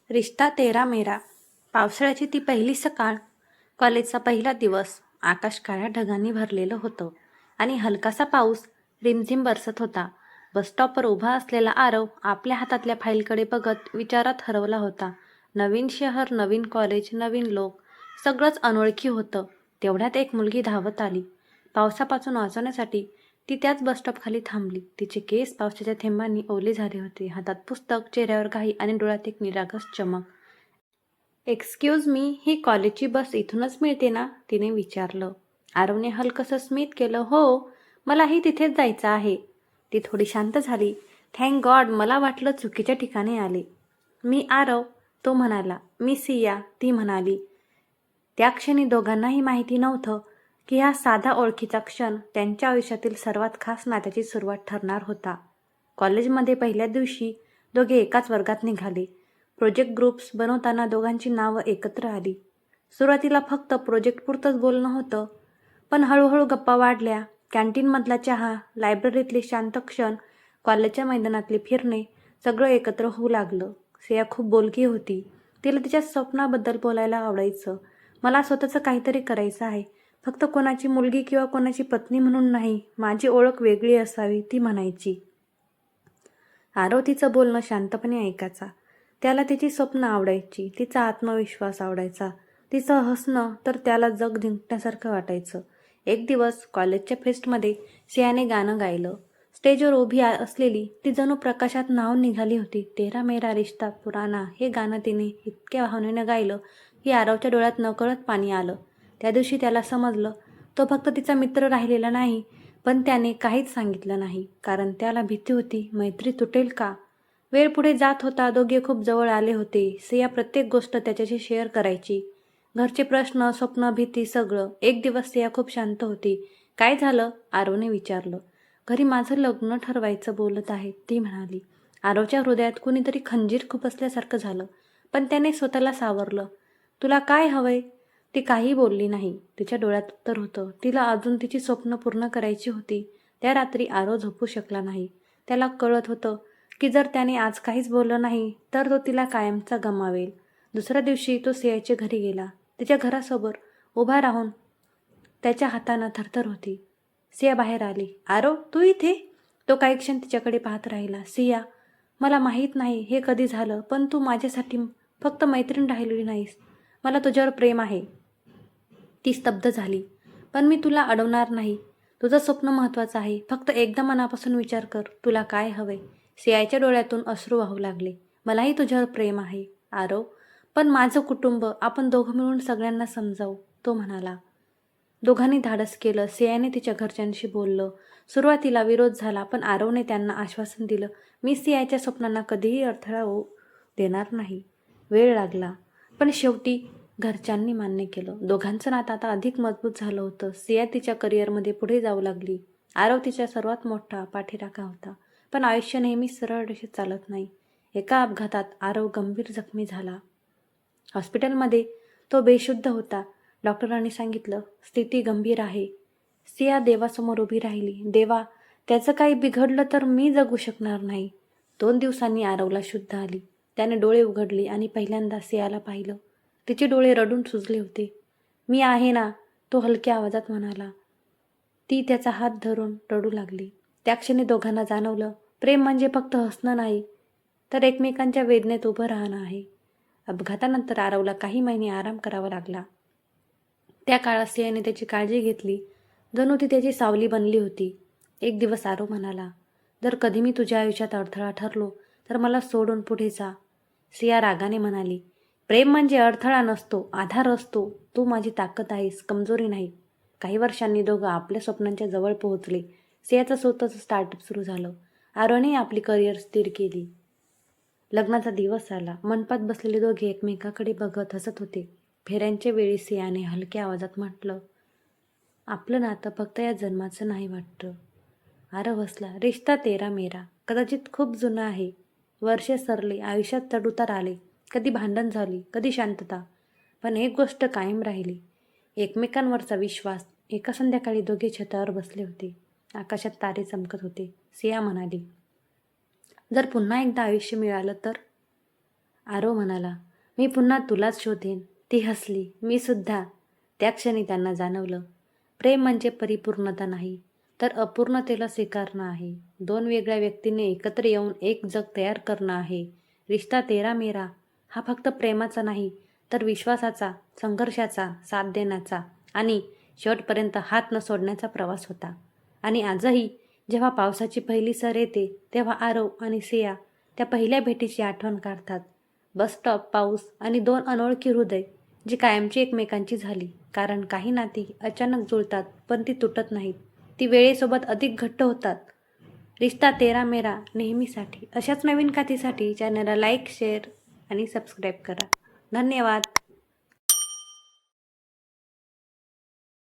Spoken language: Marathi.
रिश्ता तेरा मेरा. पावसाळ्याची ती पहिली सकाळ. कॉलेजचा पहिला दिवस. आकाश काळ्या ढगांनी भरलेलं होतं आणि हलकासा पाऊस रिमझिम बरसत होता. बसस्टॉपवर उभा असलेला आरव आपल्या हातातल्या फाईलकडे बघत विचारात हरवला होता. नवीन शहर, नवीन कॉलेज, नवीन लोक, सगळंच अनोळखी होतं. तेवढ्यात एक मुलगी धावत आली. पावसापासून वाचवण्यासाठी ती त्याच बसस्टॉपखाली थांबली. तिचे केस पावसाच्या थेंबांनी ओले झाले होते. हातात पुस्तक, चेहऱ्यावर घाई आणि डोळ्यात एक निरागस चमक. एक्सक्यूज मी, ही कॉलेजची बस इथूनच मिळते ना? तिने विचारलं. आरवने हलकसं स्मित केलं. हो, मलाही तिथेच जायचं आहे. ती थोडी शांत झाली. थँक गॉड, मला वाटलं चुकीच्या ठिकाणी आले. मी आरव, तो म्हणाला. मी सिया, ती म्हणाली. त्या क्षणी दोघांनाही माहिती नव्हतं की हा साधा ओळखीचा क्षण त्यांच्या आयुष्यातील सर्वात खास नात्याची सुरुवात ठरणार होता. कॉलेजमध्ये पहिल्या दिवशी दोघे एकाच वर्गात निघाले. प्रोजेक्ट ग्रुप्स बनवताना दोघांची नावं एकत्र आली. सुरुवातीला फक्त प्रोजेक्टपुरतंच बोलणं होतं, पण हळूहळू गप्पा वाढल्या. कॅन्टीनमधला चहा, लायब्ररीतले शांत क्षण, कॉलेजच्या मैदानातले फिरणे, सगळं एकत्र होऊ लागलं. श्रेया खूप बोलकी होती. तिला तिच्या स्वप्नाबद्दल बोलायला आवडायचं. मला स्वतःचं काहीतरी करायचं आहे, फक्त कोणाची मुलगी किंवा कोणाची पत्नी म्हणून नाही, माझी ओळख वेगळी असावी, ती म्हणायची. आरव तिचं बोलणं शांतपणे ऐकायचा. त्याला तिची स्वप्न आवडायची, तिचा आत्मविश्वास आवडायचा, तिचं हसणं तर त्याला जग जिंकण्यासारखं वाटायचं. एक दिवस कॉलेजच्या फेस्टमध्ये सियाने गाणं गायलं. स्टेजवर उभी असलेली ती जणू प्रकाशात न्हाऊन निघाली होती. तेरा मेरा रिश्ता पुराना हे गाणं तिने इतक्या भावनेनं गायलं की आरवच्या डोळ्यात नकळत पाणी आलं. त्या दिवशी त्याला समजलं, तो फक्त तिचा मित्र राहिलेला नाही, पण त्याने काहीच सांगितलं नाही, कारण त्याला भीती होती मैत्री तुटेल का. वेळ पुढे जात होता. दोघे खूप जवळ आले होते. सिया प्रत्येक गोष्ट त्याच्याशी शेअर करायची. घरचे प्रश्न, स्वप्न, भीती, सगळं. एक दिवस सिया खूप शांत होती. काय झालं? आरवने विचारलं. घरी माझं लग्न ठरवायचं बोलत आहे, ती म्हणाली. आरवच्या हृदयात कुणीतरी खंजीर खुपसल्यासारखं झालं, पण त्याने स्वतःला सावरलं. तुला काय हवंय? ती काही बोलली नाही. तिच्या डोळ्यात उत्तर होतं. तिला अजून तिची स्वप्न पूर्ण करायची होती. त्या रात्री आरव झोपू शकला नाही. त्याला कळत होतं की जर त्याने आज काहीच बोललं नाही तर तो तिला कायमचा गमावेल. दुसऱ्या दिवशी तो सियाच्या घरी गेला. तिच्या घरासमोर उभा राहून त्याच्या हातानं थरथर होती. सिया बाहेर आली. आरव, तू इथे? तो काही क्षण तिच्याकडे पाहत राहिला. सिया, मला माहीत नाही हे कधी झालं, पण तू माझ्यासाठी फक्त मैत्रीण राहिलेली नाहीस. मला तुझ्यावर प्रेम आहे. ती स्तब्ध झाली. पण मी तुला अडवणार नाही. तुझं स्वप्न महत्त्वाचं आहे. फक्त एकदा मनापासून विचार कर, तुला काय हवंय? सियाच्या डोळ्यातून अश्रू वाहू लागले. मलाही तुझ्यावर प्रेम आहे आरव, पण माझं कुटुंब, आपण दोघं मिळून सगळ्यांना समजावू, तो म्हणाला. दोघांनी धाडस केलं. सियाने तिच्या घरच्यांशी बोललं. सुरुवातीला विरोध झाला, पण आरवने त्यांना आश्वासन दिलं, मी सियाच्या स्वप्नांना कधीही अडथळा होऊ देणार नाही. वेळ लागला, पण शेवटी घरच्यांनी मान्य केलं. दोघांचं नातं आता अधिक मजबूत झालं होतं. सिया तिच्या करिअरमध्ये पुढे जाऊ लागली. आरव तिच्या सर्वात मोठा पाठीराखा होता. पण आयुष्य नेहमी सरळ रेषेत चालत नाही. एका अपघातात आरव गंभीर जखमी झाला. हॉस्पिटलमध्ये तो बेशुद्ध होता. डॉक्टरांनी सांगितलं, स्थिती गंभीर आहे. सिया देवासमोर उभी राहिली. देवा, त्याचं काही बिघडलं तर मी जगू शकणार नाही. 2 दिवसांनी आरवला शुद्ध आली. त्याने डोळे उघडले आणि पहिल्यांदा सियाला पाहिलं. तिचे डोळे रडून सुजले होते. मी आहे ना, तो हलक्या आवाजात म्हणाला. ती त्याचा हात धरून रडू लागली. त्या क्षणी दोघांना जाणवलं, प्रेम म्हणजे फक्त हसणं नाही, तर एकमेकांच्या वेदनेत उभं राहणं आहे. अपघातानंतर आरवला काही महिने आराम करावा लागला. त्या काळात सियाने त्याची काळजी घेतली, जणू ती त्याची सावली बनली होती. एक दिवस आरव म्हणाला, जर कधी मी तुझ्या आयुष्यात अडथळा ठरलो तर मला सोडून पुढे जा. सिया रागाने म्हणाली, प्रेम म्हणजे अडथळा नसतो, आधार असतो. तू माझी ताकद आहेस, कमजोरी नाही. काही वर्षांनी दोघं आपल्या स्वप्नांच्या जवळ पोहोचले. सियाचं स्वतःचं स्टार्टअप सुरू झालं. आरवने आपली करिअर स्थिर केली. लग्नाचा दिवस आला. मंडपात बसलेले दोघे एकमेकाकडे बघत हसत होते. फेऱ्यांच्या वेळी सियाने हलक्या आवाजात म्हटलं, आपलं नातं फक्त या जन्माचं नाही वाटतं. आरव हसला. रिश्ता तेरा मेरा कदाचित खूप जुनं आहे. वर्षे सरले, आयुष्यात चढउतार आले, कधी भांडण झाली, कधी शांतता, पण एक गोष्ट कायम राहिली, एकमेकांवरचा विश्वास. एका संध्याकाळी दोघे छतावर बसले होते. आकाशात तारे चमकत होते. सिया म्हणाली, जर पुन्हा एकदा आयुष्य मिळालं तर? आरो म्हणाला, मी पुन्हा तुलाच शोधेन. ती हसली, मी सुद्धा. त्या क्षणी त्यांना जाणवलं, प्रेम म्हणजे परिपूर्णता नाही, तर अपूर्णतेला स्वीकारणं आहे. दोन वेगळ्या व्यक्तींनी एकत्र येऊन एक जग तयार करणं आहे. रिश्ता तेरा मेरा हा फक्त प्रेमाचा नाही, तर विश्वासाचा, संघर्षाचा, साथ देण्याचा आणि शेवटपर्यंत हात न सोडण्याचा प्रवास होता. आणि आजही जेव्हा पावसाची पहिली सर येते, तेव्हा आरव आणि सिया त्या पहिल्या भेटीची आठवण काढतात. बस स्टॉप, पाऊस आणि दोन अनोळखी हृदय जी कायमची एकमेकांची झाली. कारण काही नाती अचानक जुळतात, पण ती तुटत नाहीत. ती वेळेसोबत अधिक घट्ट होतात. रिश्ता तेरा मेरा नेहमीसाठी. अशाच नवीन कथेसाठी चॅनलला लाईक, शेअर आणि सबस्क्राईब करा. धन्यवाद.